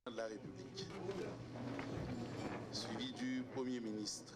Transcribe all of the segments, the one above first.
de la République, suivi du Premier ministre.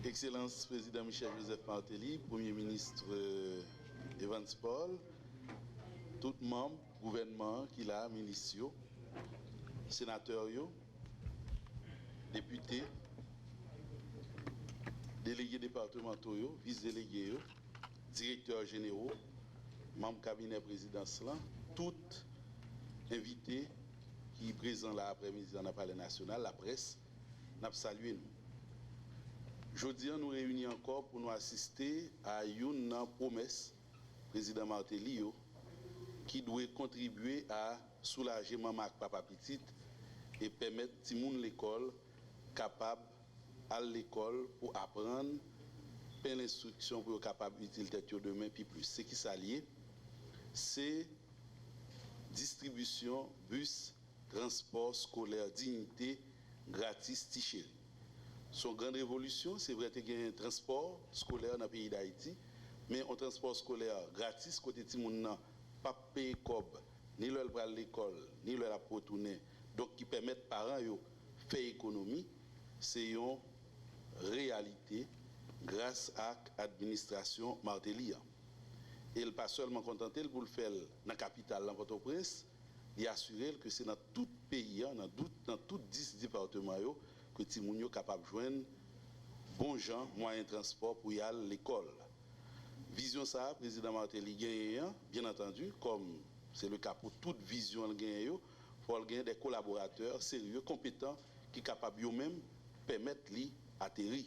Excellence Président Michel-Joseph Martelly, Premier ministre Evans Paul, tout membre gouvernement qui a, ministres, sénateurs, députés, délégués départementaux, vice-délégués, directeurs généraux, membres cabinet présidentiel, tous invités qui sont présents là après-midi dans le Palais national, la presse, nous saluons nous. Aujourd'hui, nous réunis encore pour nous assister à une promesse, président Martelly, qui doit contribuer à soulager maman et papa petit et permettre tout le monde l'école capable à l'école pour apprendre, plein l'instruction pour être capable d'utiliser demain puis plus. Ce qui s'allie, c'est distribution bus, transport scolaire, dignité, gratis, tichéri. Son grande révolution, c'est vrai qu'il y a un transport scolaire dans le pays d'Haïti, mais un transport scolaire gratis, côté de moun pas payer cob, ni leur pour l'école, ni leur pour retourner. Donc qui permettent parents de faire économie, c'est une réalité grâce à l'administration Martelly. Et il n'est pas seulement contenté pour le faire dans la capitale, dans Port-au-Prince, il assure que c'est dans tout pays, dans tous 10 départements, que Timoun est capable de joindre bon gens, moyens de transport pour y aller à l'école. Vision ça, président Martelly gagne, bien entendu, comme c'est le cas pour toute vision gagne, il faut gagner des collaborateurs sérieux, compétents, qui sont capables eux-mêmes permettre lui atterrir.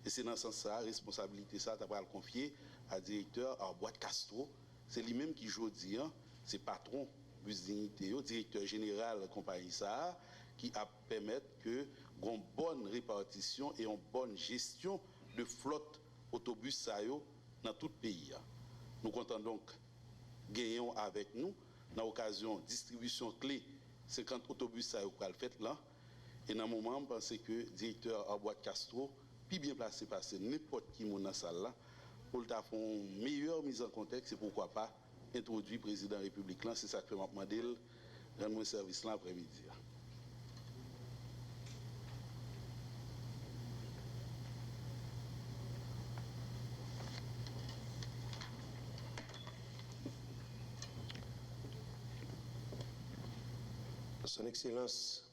Et c'est dans ce sens-là, la responsabilité, ça, tu vas le confier à directeur à Boîte Castro. C'est lui-même qui, aujourd'hui, c'est patron bus dignité, directeur général de la compagnie ça, qui a permettre que une bonne répartition et une bonne gestion de flotte autobus ça dans tout le pays. Nous comptons donc gagner avec nous dans l'occasion distribution clé 50 autobus ça pour le fait là. Et dans le moment, je pense que le directeur à Boîte Castro, puis bien placé parce que n'importe qui dans la salle là, pour faire une meilleure mise en contexte, et pourquoi pas introduire le président de la République là, c'est ça que je vais demander de rendre service là après-midi. Son Excellence,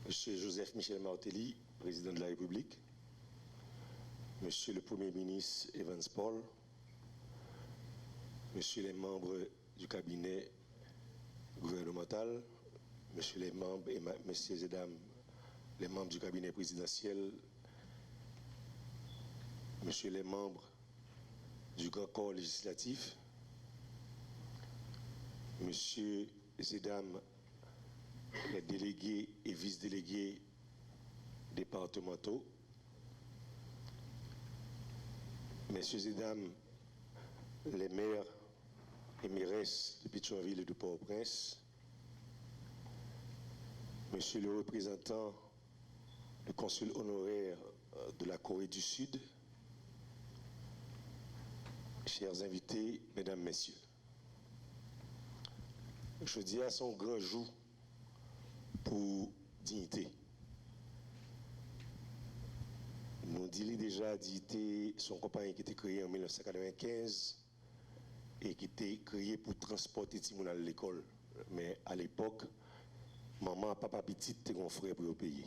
Monsieur Joseph Michel Martelly, président de la République, Monsieur le Premier ministre Evans Paul, Monsieur les membres du cabinet gouvernemental, Messieurs les membres et Messieurs et Dames, les membres du cabinet présidentiel, Messieurs les membres du grand corps législatif, Messieurs et Dames, les délégués et vice-délégués départementaux, Messieurs et Dames, les maires et mairesses de Pétionville et de Port-au-Prince, Monsieur le représentant du consul honoraire de la Corée du Sud, chers invités, mesdames, messieurs, je dis à son grand jour pour dignité. Nous disons déjà dignité, son compagnie qui était créée en 1995 et qui était créée pour transporter Timoun à l'école. Mais à l'époque, maman, papa petit, étaient un frère pour le payer.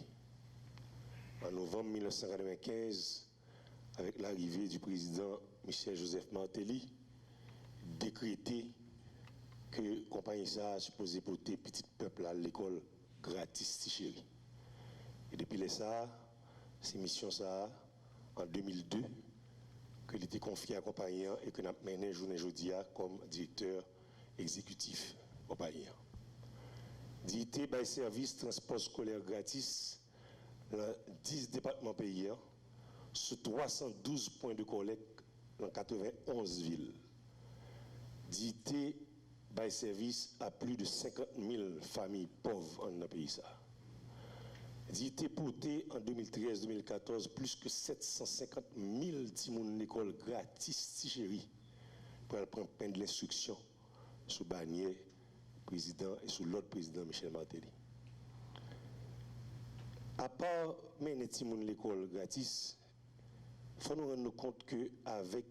En novembre 1995, avec l'arrivée du président Michel Joseph Martelly, décrété que la compagnie ça a supposé porter petit peuple à l'école gratis, chérie. Et depuis les ça, ces missions ça, en 2002, que il était confié à la compagnie et que nous avons mené journée jeudi comme directeur exécutif de la compagnie. Dité par service transport scolaire gratis dans 10 départements pays, sur 312 points de collecte dans 91 villes. Dité par service à plus de 50 000 familles pauvres dans le pays. Dité porté en 2013-2014 plus que 750 000 timoun d'école gratis, chérie, pour prendre peine de l'instruction sous Barnier, président, et sous l'autre président Michel Martelly. À part mener timoun l'école gratis, il faut nous rendre compte qu'avec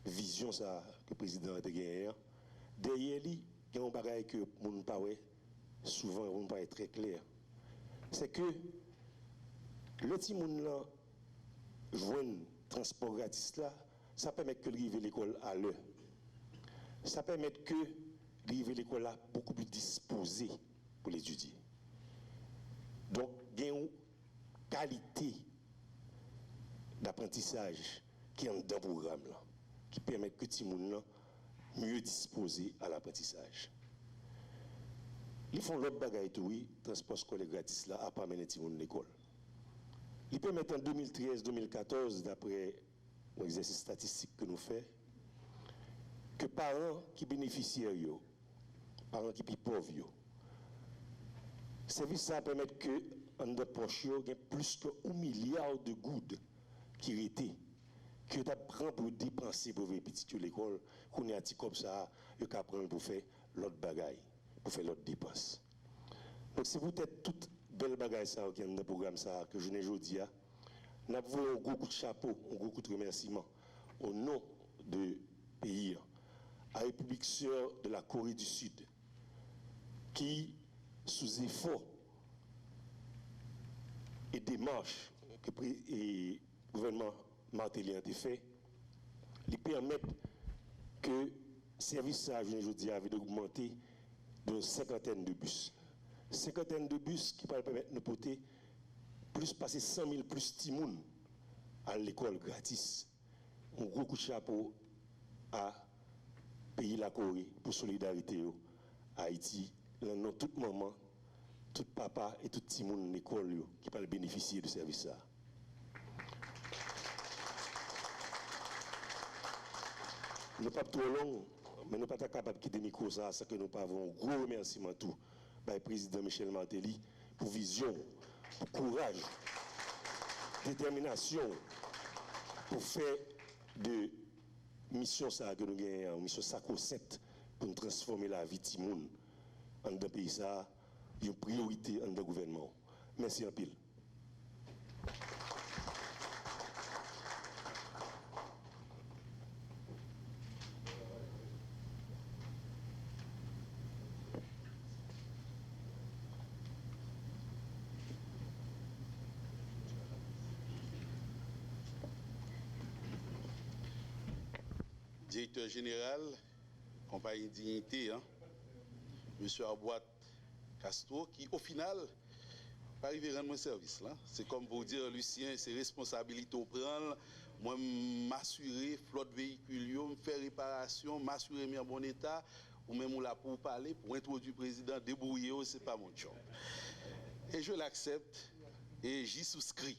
vision ça que le président a gagné, derrière lui, il y a un bagage que nous ne souvent on pas très clair. C'est que le timoun là, joindre transport gratis là, ça permet que arriver l'école à l'heure. Ça permet que arriver l'école là beaucoup plus disposé pour l'étudier. Donc, il y a une qualité d'apprentissage qui est dans le programme là, qui permet que les gens mieux disposés à l'apprentissage. Ils font l'autre bagaille tout, oui, transport scolaire gratis là, à pas mener les gens à l'école. Ils permettent en 2013-2014, d'après l'exercice statistique que nous faisons, que parents qui bénéficiaires, parents qui sont pauvres, service ça permet que en de poche, il y a plus que 1 milliard de gouttes qui étaient que tu apprends pour dépenser pour les petits à l'école, qu'on est à petit comme ça, tu apprends pour faire l'autre bagaille, pour faire l'autre dépense. Donc c'est peut-être toute belle bagaille ça qui est dans le programme ça que je n'ai aujourd'hui. Nous avons un gros coup de chapeau, un gros coup de remerciement au nom de pays, à la République sœur de la Corée du Sud, qui, sous effort et démarches que le gouvernement Martelly a fait, lui permettent que le service à aujourd'hui avait augmenté d'une cinquantaine de bus. Cinquantaine de bus qui peuvent permettre de porter plus passer 100 000 plus timoun à l'école gratis. Un gros coup de chapeau à pays la Corée pour solidarité à Haïti. Dans tout moment, tout papa et tout timoun l'école qui peuvent bénéficier de ce service-là. Nous ne sommes pas trop longs, mais nous ne sommes pas capables de quitter le micro sans que nous avons un gros remerciement tout par le président Michel Martelly pour vision, pour courage, détermination, pour faire de mission ça que nous gagnons, une mission sacro-sainte pour nous transformer la vie de monde dans un pays ça, une priorité dans le gouvernement. Merci en pile. directeur général, compagnie Dignité, hein, M. Arboit Castro, qui au final, pas arrivé à rendre mon service. C'est comme pour dire, Lucien, c'est responsabilité au prendre, moi m'assurer, flotte véhicule, faire réparation, m'assurer mis en bon état, ou même là pour parler, pour introduire le président, débrouiller, c'est pas mon job. Et je l'accepte et j'y souscris.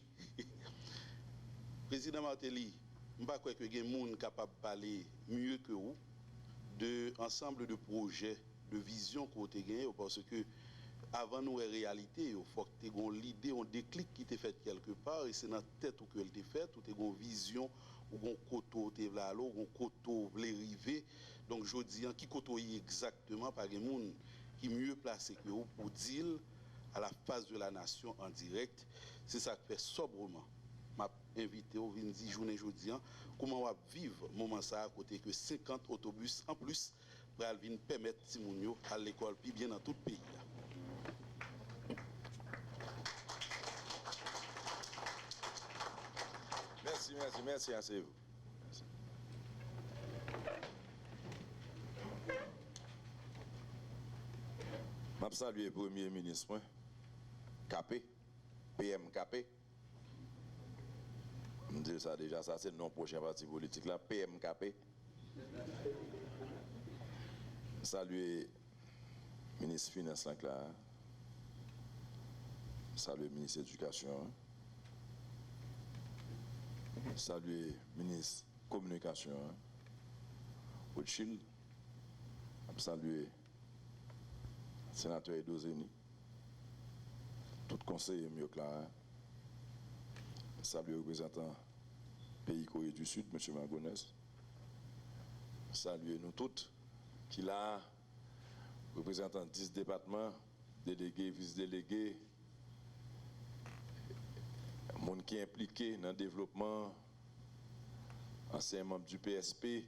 Président Martelly, je ne crois pas qu'il y ait des gens capables de parler mieux que vous de ensemble de projets, de visions que vous avez gagné, parce que avant nous, en réalité, il faut que tu aies l'idée, un déclic qui t'est fait quelque part, et c'est dans la tête que elle t'est faite, ou tu as une vision, ou un coteau tu là, ou un coteau les river. Donc je dis, qui coteau exactement par des gens qui mieux placé que vous pour dire à la face de la nation en direct. C'est ça que fait sobrement. M'a invité au Vindi journée jeudi, comment on va vivre moment ça à côté que 50 autobus en plus pour venir permettre Timounio à l'école puis bien dans tout le pays. Merci, assez vous. Je salue le Premier ministre, Capé, PMKP. Je dis ça déjà, ça c'est le nom prochain parti politique là, PMKP. Saluer le ministre des Finances là, saluer le ministre de l'Éducation, saluer le ministre de la Communication, Rothschild, saluer le sénateur Edozeni, tout conseiller mieux clair, saluer le représentant pays Corée du Sud, M. Mangonès, saluer nous toutes qui là, représentant 10 départements, délégués, vice-délégués, monde qui est impliqué dans le développement, ancien membre du PSP,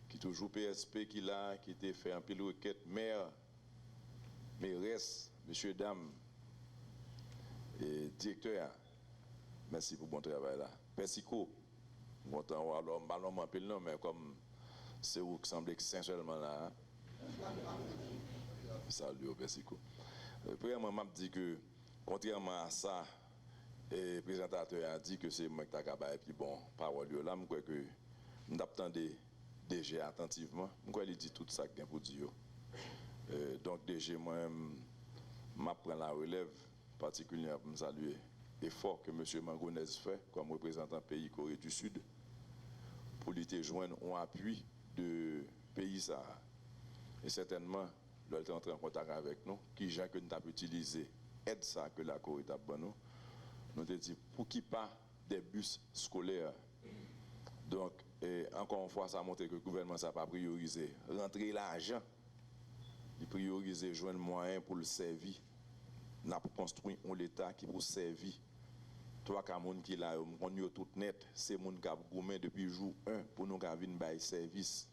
qui toujours PSP, qui là, qui était fait un pile requête, maire, mairesse, messieurs, dames, et directeur, merci pour bon travail là. Persico, bon temps, alors, ballon m'appelle non, mais comme c'est vous qui semblez que c'est seulement là. Salut au Persico. Premièrement, m'a dit que, contrairement à ça, le présentateur a dit que c'est moi qui ai puis bon, parole là, je crois que nous attendons DG attentivement. Je crois qu'il dit tout ça qu'il pour dire. Donc DG, moi, je prends la relève particulièrement pour me saluer l'effort que M. Mangonès fait comme représentant pays Corée du Sud pour lui joindre un appui de pays ça. Et certainement, là, il est entré en contact avec nous, qui gens que nous avons utilisé aide ça que la Corée a donné nous. Nous avons dit pour qu'il pas des bus scolaires. Donc, encore une fois, ça a montré que le gouvernement n'a pas priorisé rentrer l'argent, il priorisé joindre moyen pour le servir. Nous avons construit un État qui pour servir. Toi, Cameroun qui là, on est tout net, c'est mon qui a gourmé depuis jour 1 pour nous venir bailler service.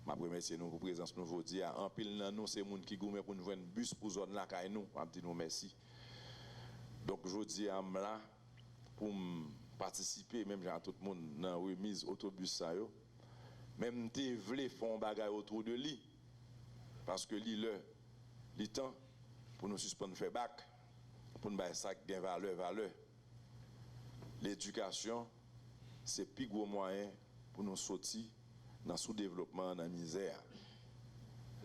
Ma remercie nous pour présence nous aujourd'hui. En pile dans nous, c'est moun qui gourmé pour nous joindre bus pour zone là kay nous. On dit nous merci. Donc aujourd'hui am là pour participer même à tout le monde dans remise autobus ça yo. Même t'es vle font bagay autour de lui parce que li temps pour nous suspendre faire bac pour nous bailler ça gain valeur. L'éducation c'est plus gros moyen pour nous sortir dans le sous-développement, dans la misère.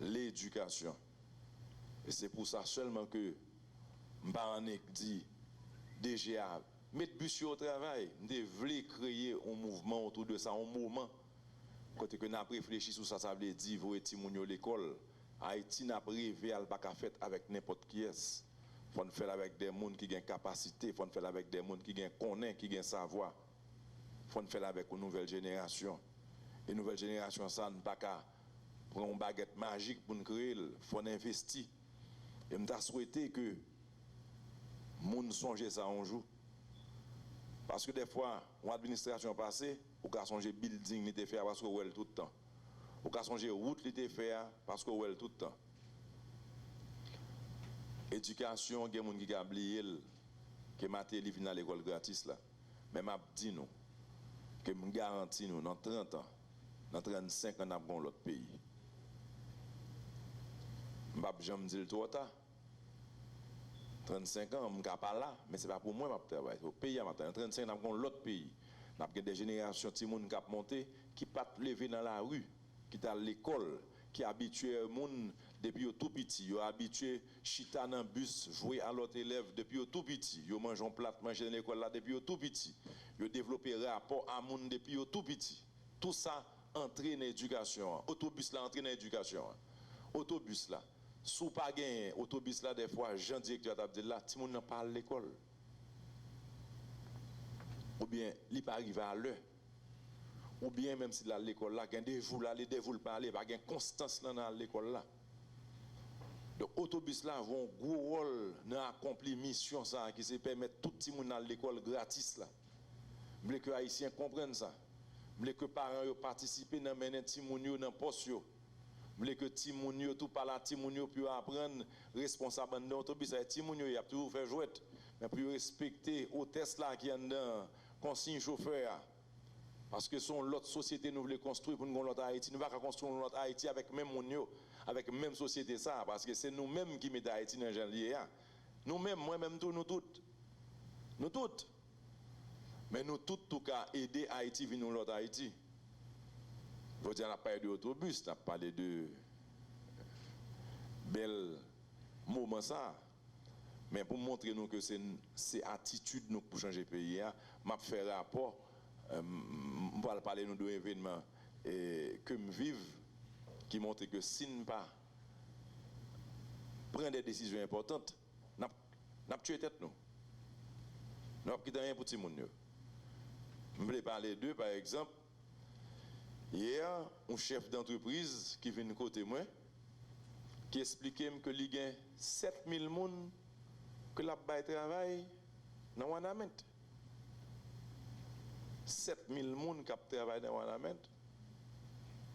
L'éducation. Et c'est pour ça seulement que je dit DGA, mettre bus au travail, nous voulons créer un mouvement autour de ça, un moment. Quand on a réfléchi sur ça, ça veut dire vous êtes à l'école. Haïti n'a pas rêvé à pas faire avec n'importe qui est. Il faut faire avec des gens qui ont capacité, il faut faire avec des gens qui ont connaissance, qui ont savoir. Il faut faire avec une nouvelle génération. Et nouvelle génération, ça ne pas qu'à prendre une baguette magique pour nous créer, il faut investir. Et je souhaité que les gens songent ça un jour. Parce que des fois, une administration passée, on a songé building, il était fait parce qu'on voit tout le temps. On a songé route, il était fait parce qu'on voit tout le temps. Éducation, il y a des gens qui ont oublié que Matéli vient à l'école gratis là. Mais je dis nous, que je garantis nous, dans 30 ans, dans 35 ans, nous avons l'autre pays. Je ne vais pas dire le trop tard. 35 ans, je ne suis pas là, mais ce n'est pas pour moi que je travaille. Au pays, dans 35 ans, nous avons l'autre pays. Nous avons des générations de gens qui ont monté, qui ne pas lever dans la rue, qui sont à l'école, qui sont habitués au monde depuis tout petit. Ils sont habitués à chita dans le bus, jouer à l'autre élève depuis tout petit. Ils mangent un plat, manger dans l'école là depuis tout petit. Ils ont développé un rapport à monde depuis tout petit. Tout ça entraîne l'éducation. Autobus là entraîne l'éducation. Autobus là. Sous pas gagné autobus là des fois Jean directeur t'a dit là ti moun nan pas à l'école. Ou bien il pas arrivé à l'heure. Ou bien même si là l'école là gagne des jours là les des jours pas aller pas gagne constance là dans l'école là. Donc autobus là vont un gros rôle dans accomplir mission ça qui se permettre tout petit monde dans l'école gratis là. Je veux que les haïtiens comprennent ça. Je veux que les parents participent dans mener petit moun yo dans poste yo. Je veux que ti moun yo tout par là ti moun yo puis apprendre responsable dans autobus ça ti moun yo y a toujours fait jouet mais puis respecter hôtesse là qui en dedans consigne chauffeur parce que son l'autre société nous voulons construire pour nous l'autre Haïti nous va pas construire l'autre Haïti avec même moun yo avec même société ça parce que c'est nous mêmes qui mettons Haïti dans janvier nous mêmes moi même tout nous toutes mais nous toutes tout cas aider Haïti venir l'autre Haïti. Je veux dire, on a parlé d'autobus, on a parlé de bel moment ça. Mais pour montrer nous que c'est attitude nous pour changer le pays, je vais faire un rapport, je vais parler nous d'un événement que je vive, qui montre que si nous ne pas prendre des décisions importantes, nous avons tué tête nous. Nous avons quitté rien pour tout le monde. Je voulais parler d'eux, par exemple. Hier, un chef d'entreprise qui vient de côté moi, qui expliquait que il y a 7000 personnes que la bail travail dans Wanament. 7000 personnes qui travaillent dans Wanament.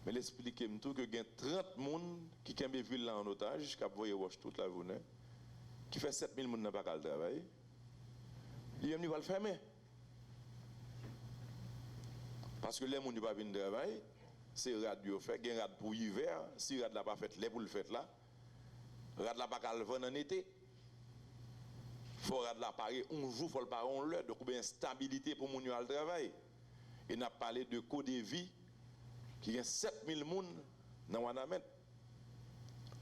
Mais il expliquait tout que il y a 30 personnes qui ont vu ville en otage, qui ont voyé toute la journée, qui fait 7000 personnes qui n'ont pas le travail. Il va le fermer. Parce que les gens ne peuvent pas venir travailler, c'est radio fait, il y a un rad pour l'hiver, si le rad n'a pas fait, les pour le faire là, le rad n'a pas qu'à le vendre en été. Il faut rad là parer un jour, il faut le parer en l'heure, donc il y a une stabilité pour mon le travail. Et on a parlé de coût de vie, qui a 7000 personnes dans Wanament.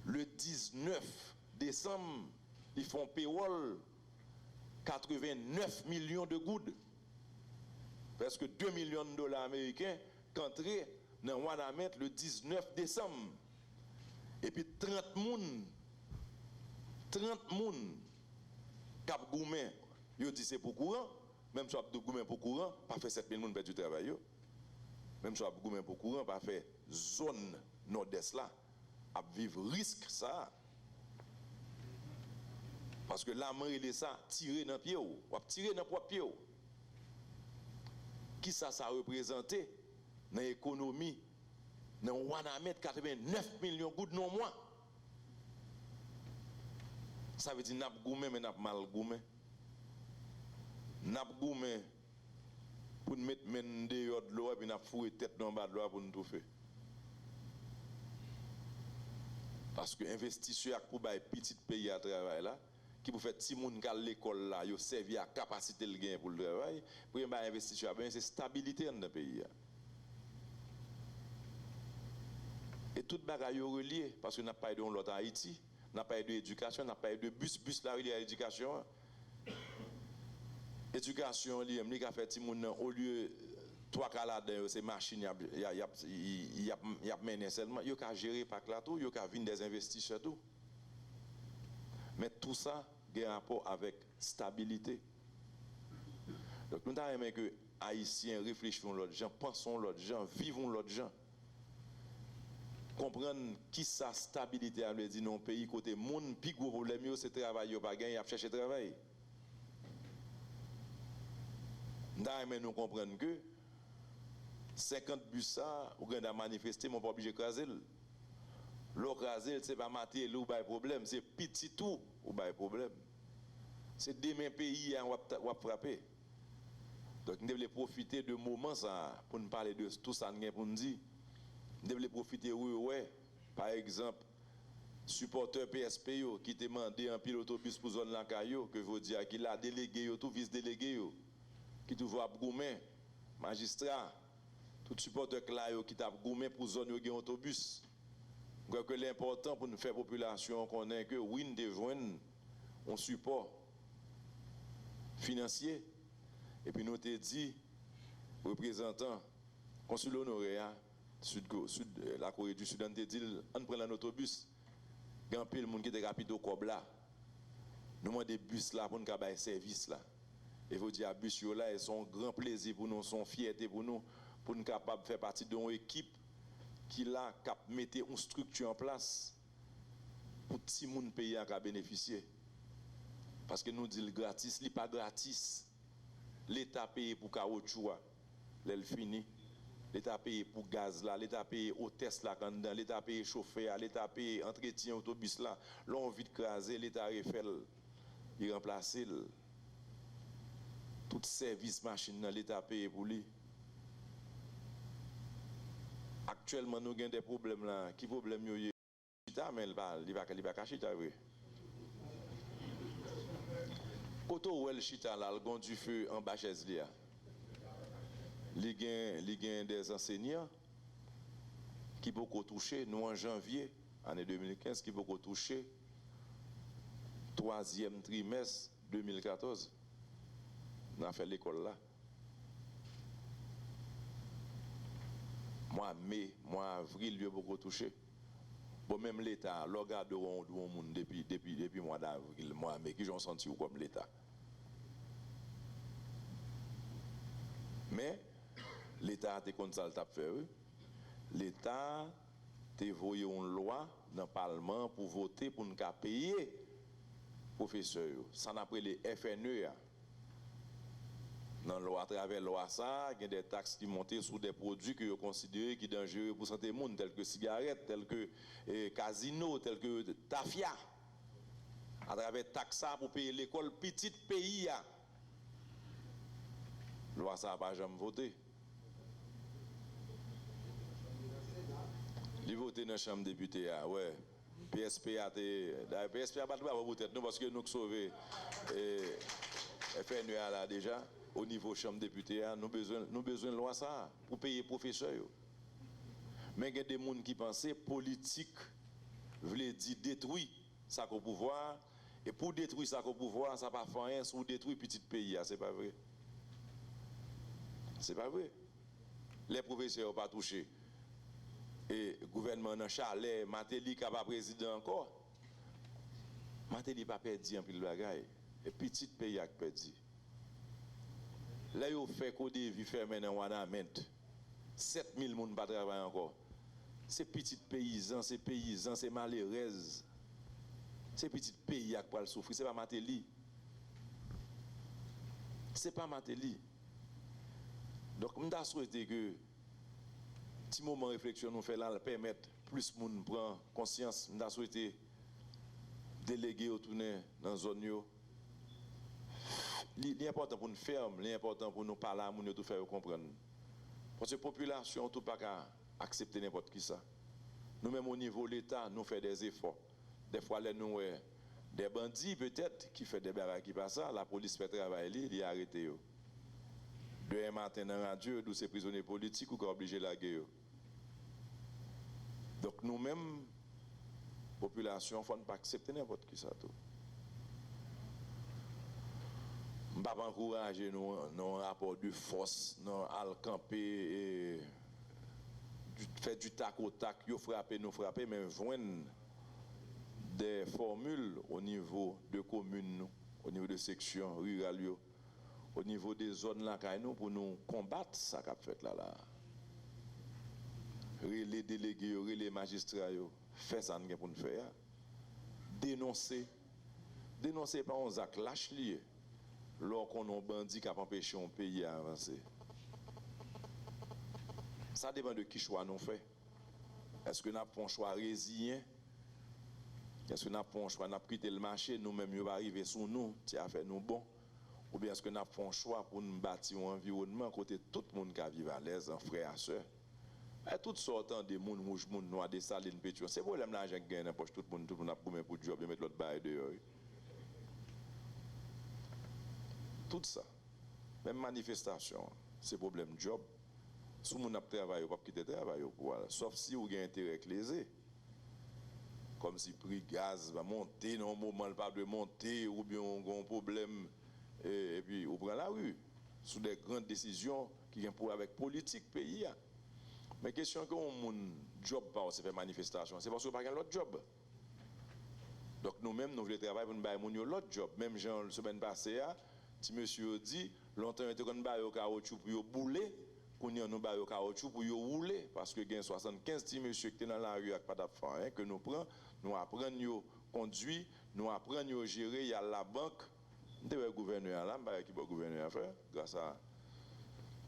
Le 19 décembre, ils font payroll 89 millions de goudes. Presque 2 millions de dollars américains qui entrent dans Wanament le 19 décembre. Et puis 30 personnes qui ont goumé, ils disent c'est pour courant, même si on a goumé pour courant, pas fait 7 000 personnes perdre du travail. Même si on a goumé pour courant, pas fait zone nord-est là, à vivre risque ça. Parce que la main, il est ça, tirer dans le pied, ou tirer dans le propre pied. Qui ça représente dans l'économie dans Wanament 89 millions de gouttes non moins. Ça veut dire n'a pas goumé mais n'a pas mal goumé. N'a pas goumé pour mettre men dehors de l'eau et puis n'a foué tête dans bas de l'eau pour nous tout faire. Parce que investisseur pour bailler petit pays à travail là qui pour faire petit monde à l'école là, yo servi à capacité le gain pour le travail, pour un investisseur ben c'est stabilité dans le pays. Et toute bagaille est reliée parce que n'a pas de l'autre Haïti, n'a pas de éducation, n'a pas de bus là relié à l'éducation. Éducation li a fait petit monde au lieu 3 calades c'est machine y a mené seulement, yo ka gérer pas là tout, yo ka vinn des investisseurs tout. Mais tout ça a un rapport avec stabilité. Donc nous avons aimé que les Haïtiens réfléchissent l'autre gens, pensons l'autre gens, vivons l'autre gens. Comprendre qui sa stabilité a dit dans un pays côté monde, plus gros problème c'est travail, il pas gagner, il a chercher travail. Nous avons aimé nous comprendre que 50 bus ça, ou gain à manifester, mon pas obligé de craser. L'ocraser, c'est pas mater ou pas problème, c'est petit tout ou pas problème. C'est demain pays on va frapper. Donc nous devons profiter de moment ça pour nous parler de tout ça pour nous dire Nous devons profiter, ouais, par exemple, supporters PSP qui demandent un pilote autobus pour zone Lancayo, que vous dire qu'il a délégué, tout vice-délégué, qui te voit gourmet, magistrat, tout supporter qui t'a gourmet pour zone autobus. Je crois que l'important pour nous faire population qu'on ait que oui, nous devons un support financier. Et puis nous t'ai dit, représentant, consul honoraire, la Corée du Sud, on t'a dit, on prend un autobus. Il y a un peu de monde qui est rapide au Kobla. Nous avons des bus là pour nous faire service là. Et vous dire, les bus là, ils sont un grand plaisir pour nous, sont fierté pour nous capables de faire partie d'une équipe qui là, cap mettre une structure en place pour tout le monde pays à bénéficier. Parce que nous disons gratis, ce n'est pas gratis. L'État paye pour caoutchouc, l'elle fini. L'État paye pour gaz là, l'État paye hôtesse là quand dedans, l'État paye chauffeur, l'État paye entretien autobus là. L'on vite craser, l'État refait, il remplace tout service machine là, l'État paye pour lui. Actuellement nous avons des problèmes là, qui problème yo chita mais il va cacher chita oui. Koto ou el chita là, le gon du feu en bas chaise là. Li gen des enseignants qui beaucoup touché nous en janvier année 2015 qui beaucoup touché 3e trimestre 2014 on a fait l'école là. Mois avril il a beaucoup touché. Bon même l'état l'orgaderont du monde depuis mois d'avril mois mai qui j'ont senti comme l'état. Mais l'État a été comme ça, l'État a envoyé une loi dans le Parlement pour voter pour nous payer les professeurs. Ça n'a pas les FNE. Dans la loi, à travers la loi, il y a des taxes qui montent sur des produits que vous considérez qui sont dangereux pour la santé monde, tels que cigarettes, tels que casino, tels que tafia. À travers taxes pour payer l'école, petit pays. La loi, ça n'a pas jamais voté. Il voté dans la Chambre des députés, ouais. PSP a pas de droit voter nous parce que nous sauvé FNE là déjà au niveau Chambre des députés, nous besoin de loi ça pour payer les professeurs. Mais il y a des gens qui pensent politique veut dire détruire ça au pouvoir et pour détruire ça au pouvoir, ça pas faire rien sur détruire petit pays, c'est pas vrai. C'est pas vrai. Les professeurs n'ont pas touché. Et le gouvernement dans chalet, Matéli qui n'a pas président encore. Matéli n'a pas perdu un peu de bagaille. Et petit pays a perdu. Là, il a fait qu'au début, fermé dans Wanament. 7000 personnes ne travaillent encore. C'est petits paysans, c'est malheureux. C'est petit pays qui va souffrir. Ce n'est pas Matéli. Ce n'est pas Matéli. Donc, je souhaite que petit moment de réflexion nous fait là permettre plus de monde prendre conscience. Je souhaite déléguer au tourner dans la zone. L'important pour nous faire, l'important pour nous parler à nous tout faire comprendre. Parce que la population ne peut pas accepter n'importe qui ça. Nous-mêmes au niveau de l'État, nous faisons des efforts. Des fois, nous des bandits peut-être qui font des barrages qui passent ça, la police fait travailler, il est arrêté. Demain matin dans la radio, d'où ces prisonniers politiques ou qui sont obligés de la guerre. Donc nous-mêmes, population, il ne faut pas accepter n'importe qui ça tout. Je ne vais pas encourager nos rapports de force, nos camper et faire du tac au tac, nous frapper, mais joindre des formules au niveau de communes, au niveau de sections rurales, au niveau des zones là pour nous combattre ça qu'a fait là. Les délégués, les magistrats, fait ça pour nous faire. Dénoncer par un acte lâche lié. Lorsqu'on a un bandit qui a empêché un pays à avancer. Ça dépend de qui choix nous fait. Est-ce que nous avons un choix résilient? Est-ce que nous avons un choix, nous avons quitté le marché, nous-mêmes, nous arriver sur nous, qui a fait nous bon? Ou bien est-ce que nous avons un choix pour nous bâtir un environnement côté tout le monde qui vit à l'aise, en frère et soeur? Toutes sortes de monde rouge, monde noir, des salines, pétrole. C'est problème l'argent qui gagne dans poche tout le monde a pour pour job et mettre l'autre bail dehors. Tout ça. Même manifestation, c'est problème job. Si on a travaillé, on ne peut pas quitter le travail. Sauf si on a intérêt éclairé. Comme si le prix gaz va monter, dans un moment, il pas de monter, ou bien on a un problème, et puis on prend la rue. Sous des grandes décisions qui ont pour avec politique pays. Mais question que on job pas se fait manifestation, c'est parce qu'on n'a pas l'autre job. Donc nous-mêmes, nous voulons travailler pour nous faire l'autre job. Même Jean, la semaine passée, si monsieur dit, longtemps, on était en au caoutchouc pour bouler, qu'on y a nous au caoutchouc pour rouler, parce que il y a 75 petits monsieur qui étaient dans la rue avec pas d'affaires, que nous prenons, nous apprenons à conduire, nous apprenons à gérer, il y a la banque, nous devons gouverneur là, qui va gouverner à faire, grâce à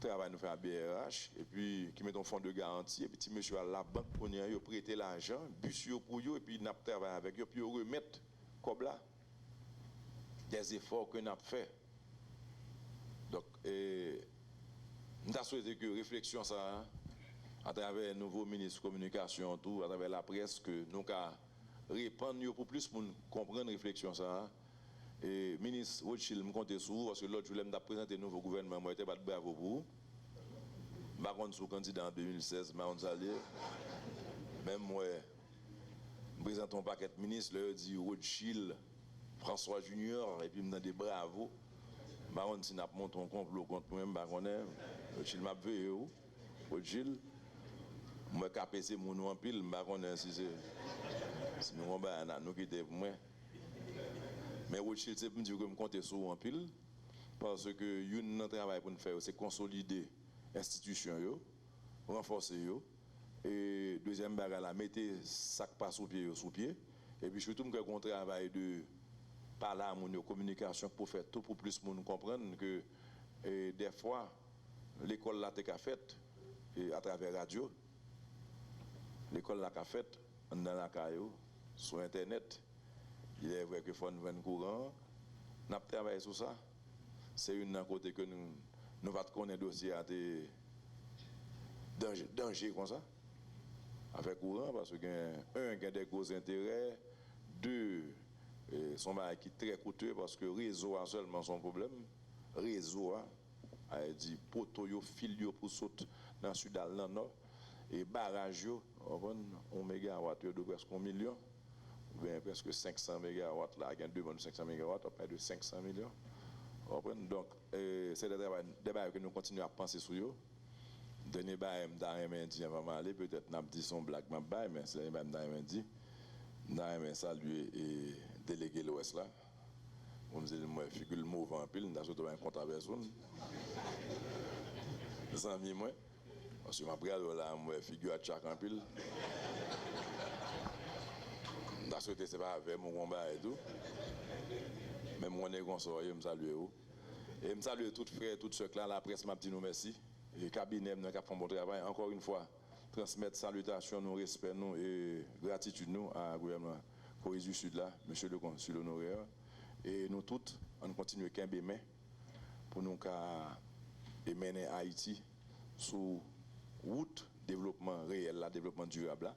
travail nous fait à BRH, et puis qui met un fonds de garantie, et puis petit monsieur à la banque pour nous prêter l'argent, bus pour eux, et puis nous travaillons avec eux, puis remettre comme là des efforts que nous avons fait. Donc, nous avons souhaité que réflexion ça, à travers le nouveau ministre de la Communication, tout, à travers la presse, que nous allons répandre pour plus pour comprendre la réflexion ça. Et ministre Rothschild, je compte sur vous, parce que l'autre jour, je présenté le nouveau gouvernement, moi, j'étais pas de bravo pour vous. Je suis sous candidat en 2016, je suis même moi, je présente un paquet de ministres, je dis Rothschild, François Junior, et puis je me dis bravo. Je ne sais pas si nous monté un complot contre moi-même, Rothschild m'a vu, Rothschild, moi, KPC, mon nom en pile, je ne sais pas si nous quittons pour moi. Mais Rothschild, c'est pour dire que je compte sur en pile, parce que notre travail pour nous faire, c'est consolider l'institution, renforcer, et deuxième bagarre, mettre sac pas sous pied, et puis surtout, nous avons un travail de parler à mon communication pour faire tout pour plus nous comprendre que des fois, l'école là t'es faite à travers la radio, l'école là qu'a faite dans la caillou, sur Internet. Il est vrai qu'il faut nous vendre courant. Nous avons travaillé sur ça. C'est une côté que nous va connaître dossier à des dangers comme ça. Avec courant, parce que un, il y a des gros intérêts. Deux, son bail qui est très coûteux parce que le réseau a seulement son problème. Le réseau a dit poteau, fil pour sauter dans le sud, dans le nord. Et barrage, on mégawatt de presque 1 million. Bien, presque 500 mégawatts, là, il y a 500 mégawatts, à près de 500 millions. Donc, c'est des débats que nous continuons à penser sur eux. Dernier bail, je vais aller, peut-être que dit son blague, mais c'est le bail, je vais saluer et déléguer l'Ouest là. On me dit, moi, figure le mouvement en pile, je vais un compte à personne. Les amis, moi, parce que je vais là, moi, figure à chaque en pile. Je souhaité c'est pas avec mon combat et tout. Mais mon nez consort, je me salue. Et je me salue tous frères, tous ceux là, la presse m'a dit nous merci. Et le cabinet nous a fait un bon travail. Encore une fois, transmettre salutations, nous, respect nous et gratitude nous à gouvernement Corée du Sud là, monsieur le consul honoraire. Et nous tous, on continue à main pour nous mener Haïti sous route développement réel, là, développement durable là.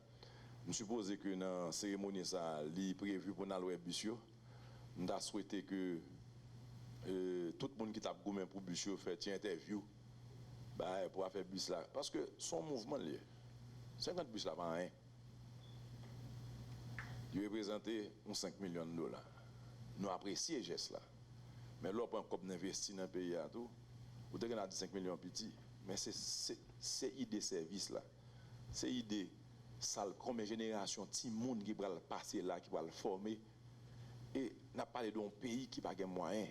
Je suppose que dans la cérémonie, ça est prévu pour nous aller Bussio. Nous avons souhaité que tout le monde qui t'a gommé pour Bussio fasse une interview pour faire bus là. Parce que son mouvement, 50 bus là, pas rien. Il représentait 5 millions de dollars. Nous apprécions ce geste là. Mais là, on peut investir dans le pays à tout. Vous avez dit 5 millions petits. Mais c'est idée service là. C'est idée. Ça, comme une génération, petit monde qui va passer là, qui va le former. Et n'a pas d'un pays qui n'a pas de moyens.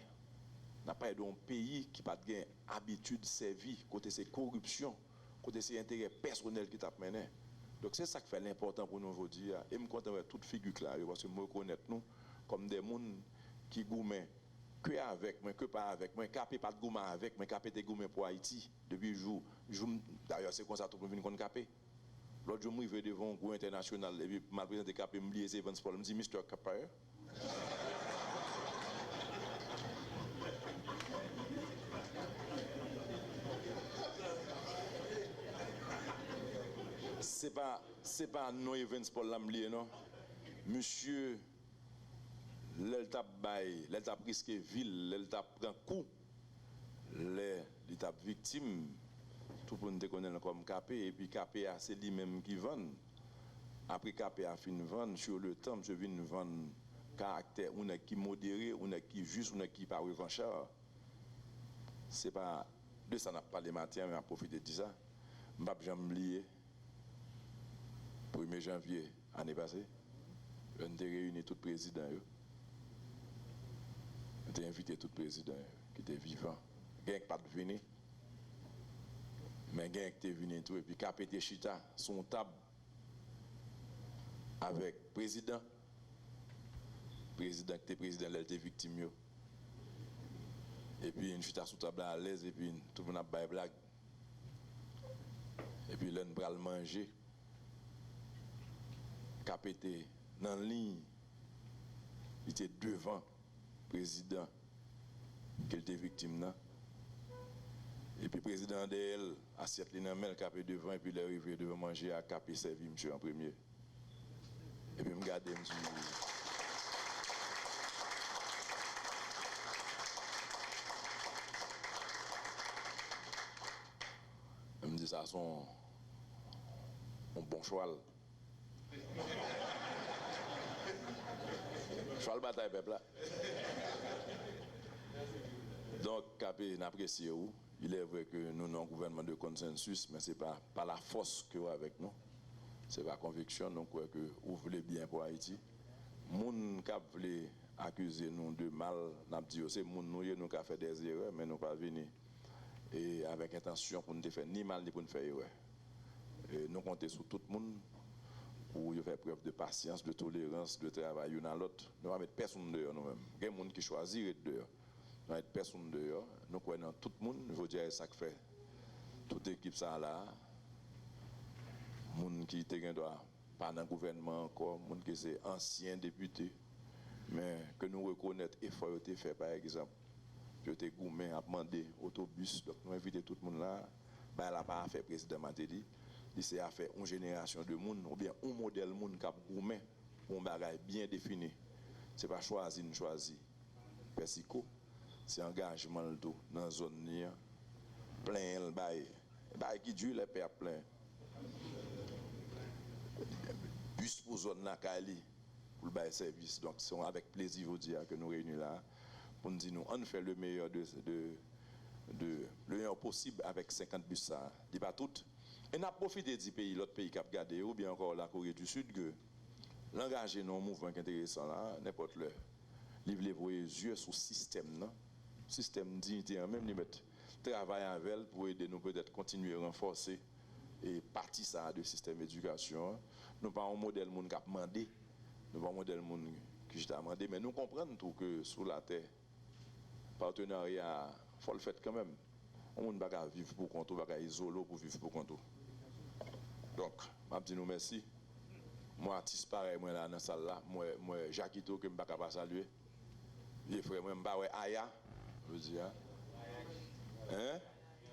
N'a pas d'un pays qui n'a pas d'habitude de servir, côté ces corruptions, côté ces intérêts personnels qui t'a mené. Donc c'est ça qui fait l'important pour nous aujourd'hui. Et je compte avec toute figure claire, parce que je reconnais nous comme des gens qui gourmet que avec moi, que pas avec moi, capé pas de gourmet avec moi, capé des gourmet pour Haïti depuis le jour. D'ailleurs, c'est comme ça que tout le monde vient capé. L'autre jour, je vais devant un groupe international, et puis, je présenté Capé, je me dis, Evans Paul, je me dis, Mr. Capé. c'est pas non Evans Paul Lamlier non. Monsieur l'elta bail, l'elta risque ville, l'elta prend coup. L'état victime tout le monde connaît comme Capé et puis Capé c'est lui-même qui vend. Après Capé a fini vendre sur le temps, je viens vendre caractère, on est qui modéré, on est qui juste, on est qui pas revanchard. C'est pas de ça n'a pas parlé matin, mais à profiter de ça. M'pas jamais oublier 1er janvier année passée, on a réuni tout président on a invité tout président qui était vivant. Gang pas de venir. Mais gang qui était venu tout et puis Capé chita son table avec président qui était président elle était victime yo. Et puis une chita sous table à l'aise et puis tout le monde a bail blague. Et puis là, nous allons manger. Capété dans la ligne, il était devant le président qui était victime. Là. Et puis le président d'elle, assiette les namel, capé devant, et puis il est arrivé devant manger à capé servi monsieur en premier. Et puis je me regarde, je me suis je me dis ça son bon cheval. Cheval bataille peuple là. Donc Capé n'apprécie où. Il est vrai que nous avons un gouvernement de consensus, mais ce n'est pas la force que vous avez avec nous. C'est pas la conviction, donc que vous voulez bien pour Haïti. Les gens qui veulent accuser nous de mal, nous dit c'est nous qui avons fait des erreurs, mais nous pas venir et avec intention pour ne faire ni mal ni pour ne faire erreur. Et nous comptons sur tout le monde pour faire preuve de patience, de tolérance, de travail l'un à l'autre. Nous ne allons mettre personne dehors nous-mêmes. Il y a des gens qui choisissent dehors. Nous allons mettre personne dehors. Nous connaissons tout le monde. Je veux dire ça que fait. Toute équipe ça là. Les gens qui ne sont pas dans le gouvernement encore, les gens qui sont anciens députés, mais que nous reconnaissons l'effort qui a été fait par exemple. Je t'ai gourmé à demander autobus, donc nous invitons tout le monde là. Ben, elle n'a pas fait président Matéli. Il a fait une génération de monde, ou bien un modèle de monde qui a gourmé pour un bagage bien défini. Ce n'est pas choisi, nous choisi. Persico, c'est engagement dans la zone, plein le bail. Le bail qui dure, les pères plein. Bus pour zone Nakali, pour le bail service. Donc, c'est avec plaisir vous dire que nous réunissons là. Pour nous dire, on fait le meilleur le meilleur possible avec 50 bus ça. Dit pas tout. Et on a profité du pays, l'autre pays qui a gardé, ou bien encore la Corée du Sud, que l'engager dans un mouvement qui est intéressant là, n'importe le. Livrer les yeux sur le système, non? Système dignité, même nous mettre travailler avec elle pour aider nous peut-être continuer à renforcer et partie ça de système d'éducation. Nous pas un modèle monde qui a demandé, nous pas un modèle monde qui a demandé, mais nous comprenons tout que sur la terre, partenariat, faut le faire quand même. On ne peut pas vivre pour compte, on ne peut pas isoler pour vivre pour compte. Donc, je dis nous merci. Moi, artiste pareil, moi là dans la salle là, moi Jacquito que je ne peux pas saluer. Les frères, moi, je ne peux pas Aya, je veux dire. Hein?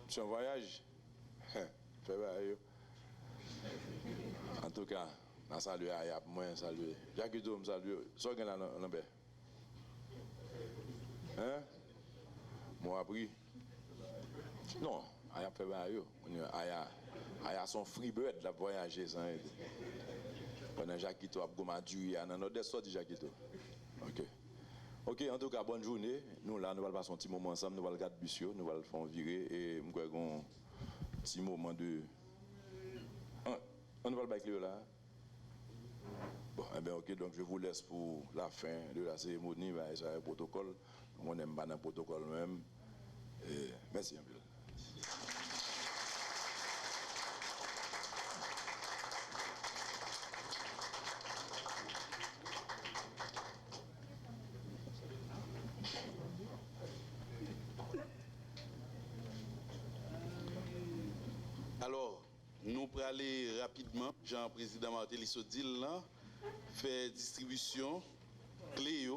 Tu es en voyage? Fais bien. En tout cas, je salue Aya, moi je salue. Jacquito, je salue. Soit que là, l'embête. Hein? Moi, appris. Non, Aya fait bien. Aya son freebird, la voyager sans aide. Pendant Jacquito a gommadu, il y a un autre sorte de Jacquito. Ok, en tout cas, bonne journée. Nous là, nous allons passer un petit moment ensemble, nous allons regarder Bussio, nous allons faire virer et nous allons un petit moment de. On va le bailler là. Bon, eh bien, ok, donc je vous laisse pour la fin de la cérémonie, ça est un protocole. On n'aime pas dans le protocole même. Et merci un peu. Alors, nous pour aller rapidement, Jean-Président Martelly Sodil là, fait distribution clé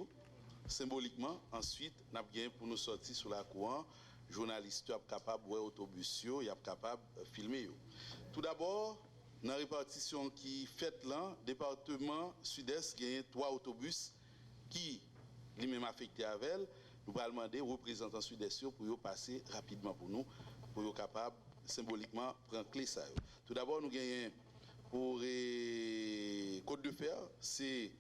symboliquement. Ensuite, nous avons pour nous sortir sur la courant, journalistes sont capables de voir autobus, ils sont capables de filmer. Tout d'abord, dans la répartition qui fait là, département sud-est, il y a 3 autobus qui lui-même affecté avec elle. Nous allons demander aux représentants sud-est pour passer rapidement pour nous, pour être capable symboliquement prendre clé ça. Tout d'abord, nous gagnons pour Côte de Fer, c'est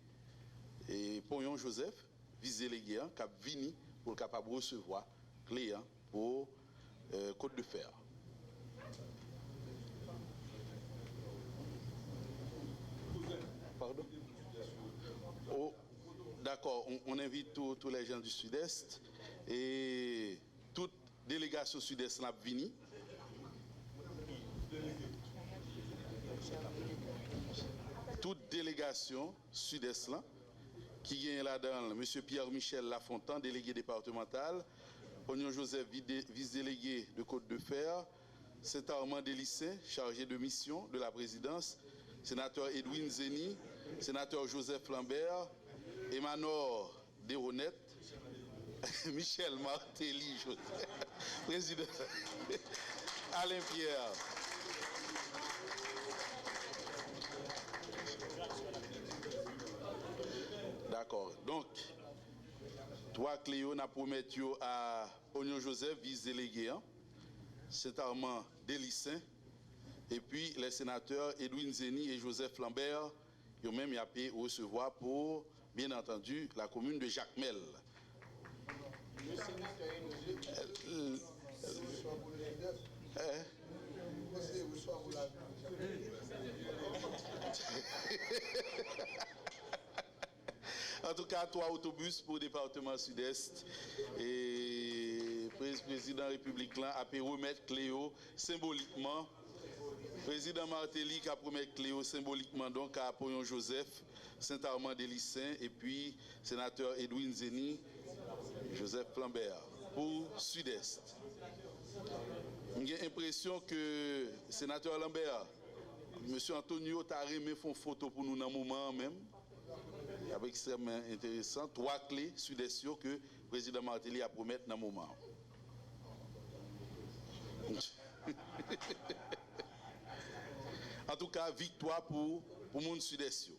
Pognon Joseph, vice-délégué, qui a venu pour capable recevoir clé pour Côte de Fer. Pardon? Oh, d'accord, on invite tous les gens du Sud-Est et toute délégation Sud-Est n'a venu. Toute délégation Sud-Est là, qui vient là-dedans, M. Pierre-Michel Lafontaine, délégué départemental, Pognon Joseph, vice-délégué de Côte de Fer, Saint-Armand Delissin, chargé de mission de la présidence, sénateur Edwin Zeni, sénateur Joseph Lambert, Emmanuel Desronette, Michel Martelly, président Alain Pierre. D'accord. Donc, 3 Cléo n'a promis à Pognon Joseph, vice-délégué, Saint-Armand Delissin, et puis les sénateurs Edwin Zeni et Joseph Lambert, ils ont même appelé recevoir pour, bien entendu, la commune de Jacmel. Le sénateur En tout cas, 3 autobus pour le département sud-est. Et le président République a pu remettre Cléo symboliquement. Président Martelly qui a promis Cléo symboliquement donc à Pognon Joseph, Saint-Armand Delissin et puis sénateur Edwin Zeni, Joseph Lambert pour Sud-Est. J'ai l'impression que sénateur Lambert, M. Antonio Taremé font photo pour nous dans le moment même. Avec extrêmement intéressant, 3 clés Sud-Est que le président Martelly a promis dans le moment. En tout cas, victoire pour le monde Sud-Est.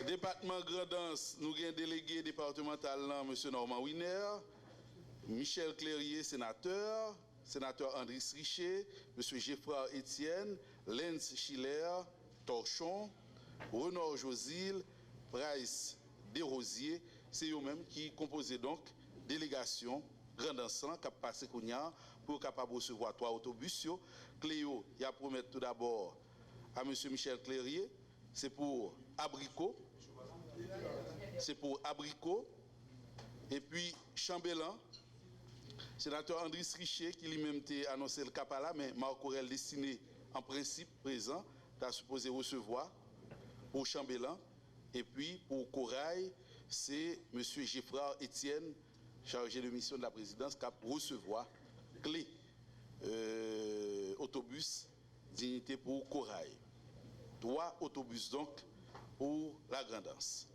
Département Grandance, nous avons un délégué départemental, M. Normand Winer, Michel Clérier, sénateur Andris Richer, M. Geoffroy Etienne, Lenz Schiller, Torchon, Renard Josil, Bryce Desrosiers, c'est eux-mêmes qui composaient donc délégation Grandance qui a passé pour capable recevoir 3 autobus. Cléo, il a promis tout d'abord à M. Michel Clérier, c'est pour Abricot. Et puis Chambellan, sénateur Andris Richer, qui lui-même a annoncé le cap là, mais Marc Aurel destiné en principe présent, tu as supposé recevoir pour Chambellan. Et puis pour Corail, c'est M. Geoffroy Etienne, chargé de mission de la présidence, qui a recevoir clé autobus dignité pour Corail. 3 autobus donc pour la Grandance.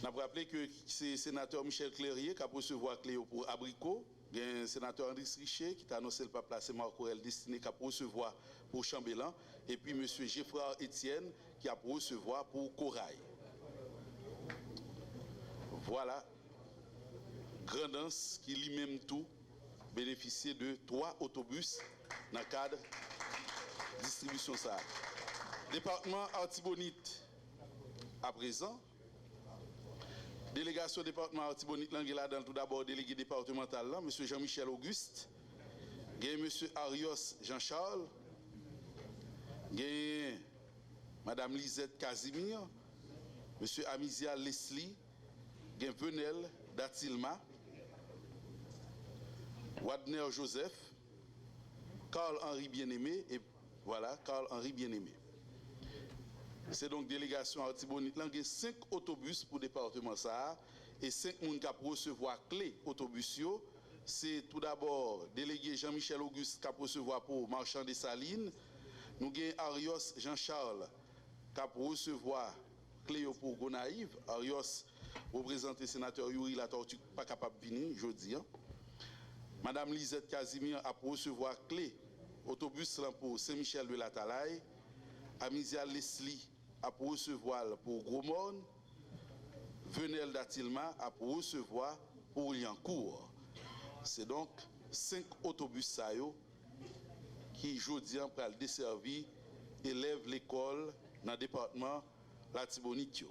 On a rappelé que c'est le sénateur Michel Clérier qui a recevoir Cléo pour Abricot. Il y a un sénateur Andris Richer qui a annoncé le pas placé Marc Aurel destiné qui a recevoir pour Chambellan. Et puis M. Geoffroy Etienne qui a recevoir pour Corail. Voilà. Grandance qui lui-même tout bénéficier de 3 autobus dans le cadre de distribution ça. Département Artibonite à présent. Délégation département Artibonite là tout d'abord délégué départemental là, M. Jean-Michel Auguste, M. Arios Jean-Charles, Mme Lisette Casimir, M. Amizia Leslie, Venel Datilma, Wadner Joseph, Carl-Henri Bien-Aimé, et voilà, Carl-Henri Bien-Aimé. C'est donc délégation Artibonite. Il y a 5 autobus pour le département ça et 5 personnes qui ont recevoir clé autobus. C'est tout d'abord délégué Jean-Michel Auguste qui a recevoir pour Marchand des Salines. Nous avons Arios Jean-Charles qui recevoir clé pour Gonaïve. Arios, représenté sénateur Yuri La Tortue, pas capable de venir, je dis. Madame Lisette Casimir a recevoir clé autobus pour Saint-Michel de la Talaye. Amizia Leslie a recevoir pour Grosmorne. Venel d'Atilma a recevoir pour Liancourt. C'est donc 5 autobus qui aujourd'hui pour desservir élèves l'école dans le département La Tibonite.